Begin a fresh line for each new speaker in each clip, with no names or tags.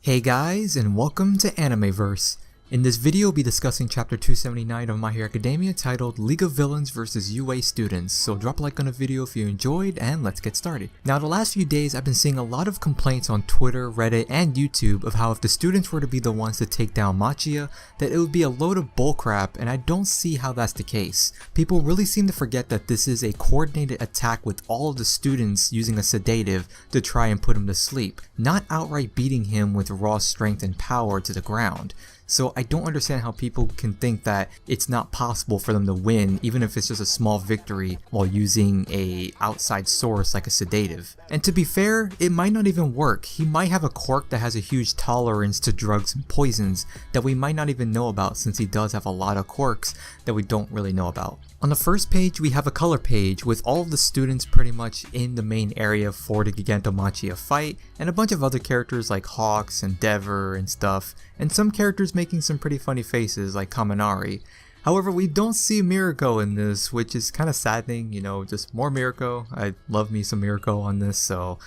Hey guys, and welcome to Animeverse. In this video, we'll be discussing chapter 279 of My Hero Academia titled League of Villains vs UA Students, so drop a like on the video if you enjoyed and let's get started. Now the last few days I've been seeing a lot of complaints on Twitter, Reddit, and YouTube of how if the students were to be the ones to take down Machia, that it would be a load of bullcrap, and I don't see how that's the case. People really seem to forget that this is a coordinated attack with all of the students using a sedative to try and put him to sleep, not outright beating him with raw strength and power to the ground. So I don't understand how people can think that it's not possible for them to win even if it's just a small victory while using a outside source like a sedative. And to be fair, it might not even work. He might have a quirk that has a huge tolerance to drugs and poisons that we might not even know about, since he does have a lot of quirks that we don't really know about. On the first page, we have a color page with all of the students pretty much in the main area for the Gigantomachia fight, and a bunch of other characters like Hawks and Dever and stuff, and some characters making some pretty funny faces like Kaminari. However, we don't see Mirako in this, which is kind of saddening, just more Mirako. I love me some Mirako on this, so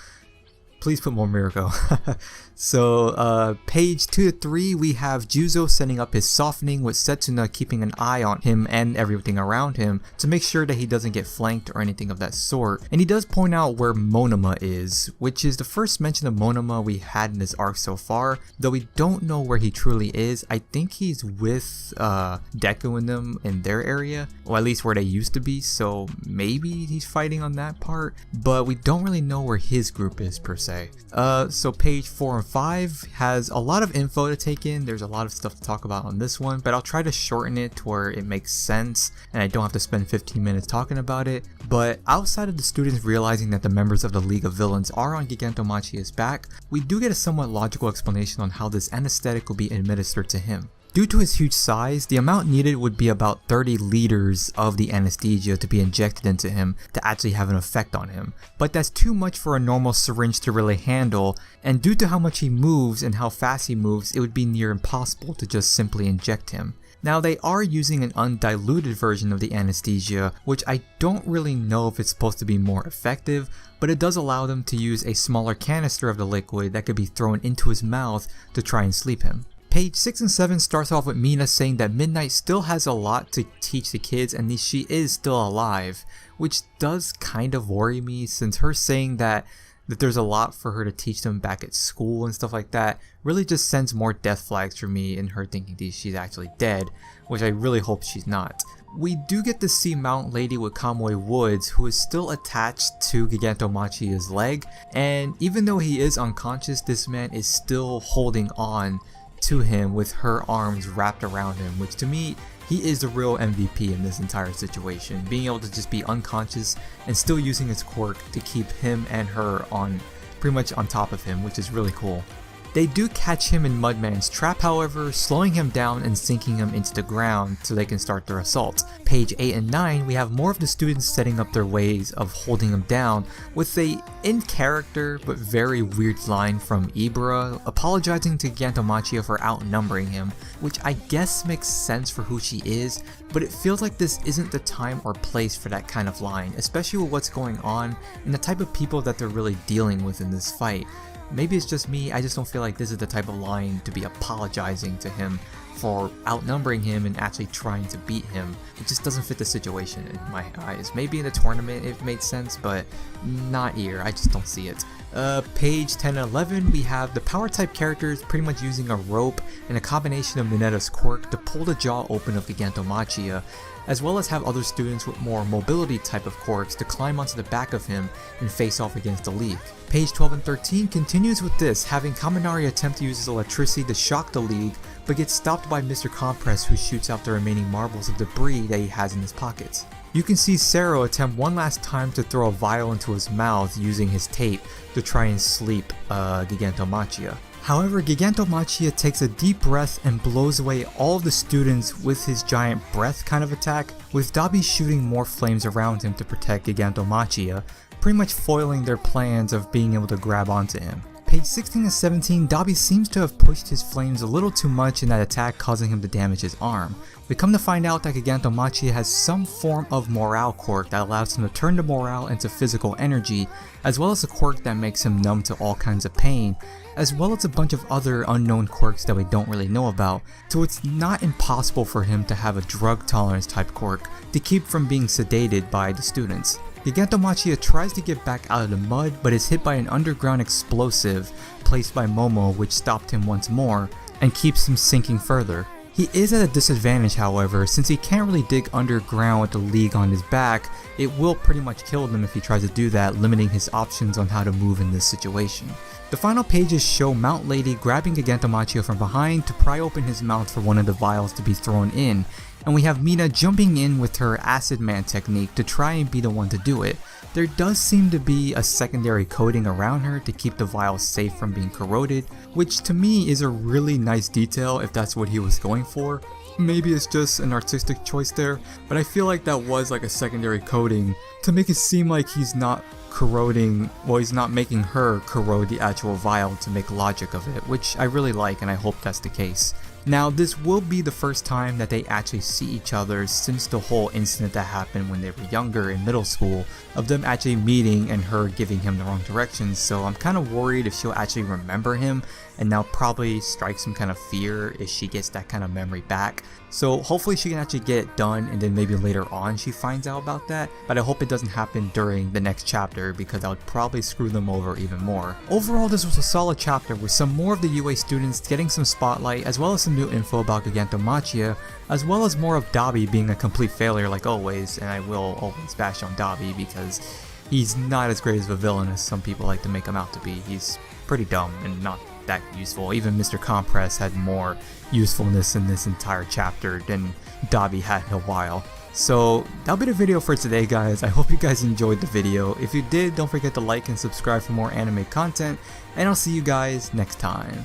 please put more Mirako. So page 2 to 3, we have Juzo setting up his softening with Setsuna keeping an eye on him and everything around him to make sure that he doesn't get flanked or anything of that sort. And he does point out where Monoma is, which is the first mention of Monoma we had in this arc so far, though we don't know where he truly is. I think he's with Deku and them in their area, or at least where they used to be, so maybe he's fighting on that part, but we don't really know where his group is per se. So page 4 and 5 has a lot of info to take in. There's a lot of stuff to talk about on this one, but I'll try to shorten it to where it makes sense and I don't have to spend 15 minutes talking about it. But outside of the students realizing that the members of the League of Villains are on Gigantomachia's back, we do get a somewhat logical explanation on how this anesthetic will be administered to him. Due to his huge size, the amount needed would be about 30 liters of the anesthesia to be injected into him to actually have an effect on him. But that's too much for a normal syringe to really handle, and due to how much he moves and how fast he moves, it would be near impossible to just simply inject him. Now they are using an undiluted version of the anesthesia, which I don't really know if it's supposed to be more effective, but it does allow them to use a smaller canister of the liquid that could be thrown into his mouth to try and sleep him. Page 6 and 7 starts off with Mina saying that Midnight still has a lot to teach the kids and that she is still alive, which does kind of worry me, since her saying that there's a lot for her to teach them back at school and stuff like that really just sends more death flags for me in her thinking that she's actually dead, which I really hope she's not. We do get to see Mount Lady with Kamui Woods, who is still attached to Gigantomachia's leg, and even though he is unconscious, this man is still holding on to him with her arms wrapped around him, which to me, he is the real MVP in this entire situation, being able to just be unconscious and still using his quirk to keep him and her on pretty much on top of him, which is really cool. They do catch him in Mudman's trap, however, slowing him down and sinking him into the ground so they can start their assault. Page 8 and 9, we have more of the students setting up their ways of holding him down with a in-character but very weird line from Ibra apologizing to Gigantomachia for outnumbering him, which I guess makes sense for who she is, but it feels like this isn't the time or place for that kind of line, especially with what's going on and the type of people that they're really dealing with in this fight. Maybe it's just me, I just don't feel like this is the type of line to be apologizing to him for outnumbering him and actually trying to beat him. It just doesn't fit the situation in my eyes. Maybe in the tournament it made sense, but not here, I just don't see it. Page 10 and 11, we have the power type characters pretty much using a rope and a combination of Minetta's quirk to pull the jaw open of Gigantomachia, as well as have other students with more mobility type of quirks to climb onto the back of him and face off against the League. Page 12 and 13 continues with this, having Kaminari attempt to use his electricity to shock the League, but gets stopped by Mr. Compress, who shoots out the remaining marbles of debris that he has in his pockets. You can see Sero attempt one last time to throw a vial into his mouth using his tape to try and sleep Gigantomachia. However, Gigantomachia takes a deep breath and blows away all of the students with his giant breath kind of attack, with Dabi shooting more flames around him to protect Gigantomachia, pretty much foiling their plans of being able to grab onto him. Page 16 and 17, Dabi seems to have pushed his flames a little too much in that attack, causing him to damage his arm. We come to find out that Gigantomachia has some form of morale quirk that allows him to turn the morale into physical energy, as well as a quirk that makes him numb to all kinds of pain, as well as a bunch of other unknown quirks that we don't really know about, so it's not impossible for him to have a drug tolerance type quirk to keep from being sedated by the students. Gigantomachia tries to get back out of the mud, but is hit by an underground explosive placed by Momo, which stopped him once more and keeps him sinking further. He is at a disadvantage, however, since he can't really dig underground with the League on his back. It will pretty much kill him if he tries to do that, limiting his options on how to move in this situation. The final pages show Mount Lady grabbing Gigantomachia from behind to pry open his mouth for one of the vials to be thrown in, and we have Mina jumping in with her Acid Man technique to try and be the one to do it. There does seem to be a secondary coating around her to keep the vials safe from being corroded, which to me is a really nice detail if that's what he was going for. Maybe it's just an artistic choice there, but I feel like that was like a secondary coating to make it seem like he's not corroding, well, he's not making her corrode the actual vial to make logic of it, which I really like and I hope that's the case. Now, this will be the first time that they actually see each other since the whole incident that happened when they were younger in middle school, of them actually meeting and her giving him the wrong directions, so I'm kind of worried if she'll actually remember him and now probably strike some kind of fear if she gets that kind of memory back. So hopefully she can actually get it done and then maybe later on she finds out about that, but I hope it doesn't happen during the next chapter because that would probably screw them over even more. Overall, this was a solid chapter with some more of the UA students getting some spotlight, as well as some new info about Gigantomachia, as well as more of Dabi being a complete failure like always, and I will always bash on Dabi because he's not as great as a villain as some people like to make him out to be. He's pretty dumb and not that useful. Even Mr. Compress had more usefulness in this entire chapter than Dabi had in a while. So that'll be the video for today, guys. I hope you guys enjoyed the video. If you did, don't forget to like and subscribe for more anime content, and I'll see you guys next time.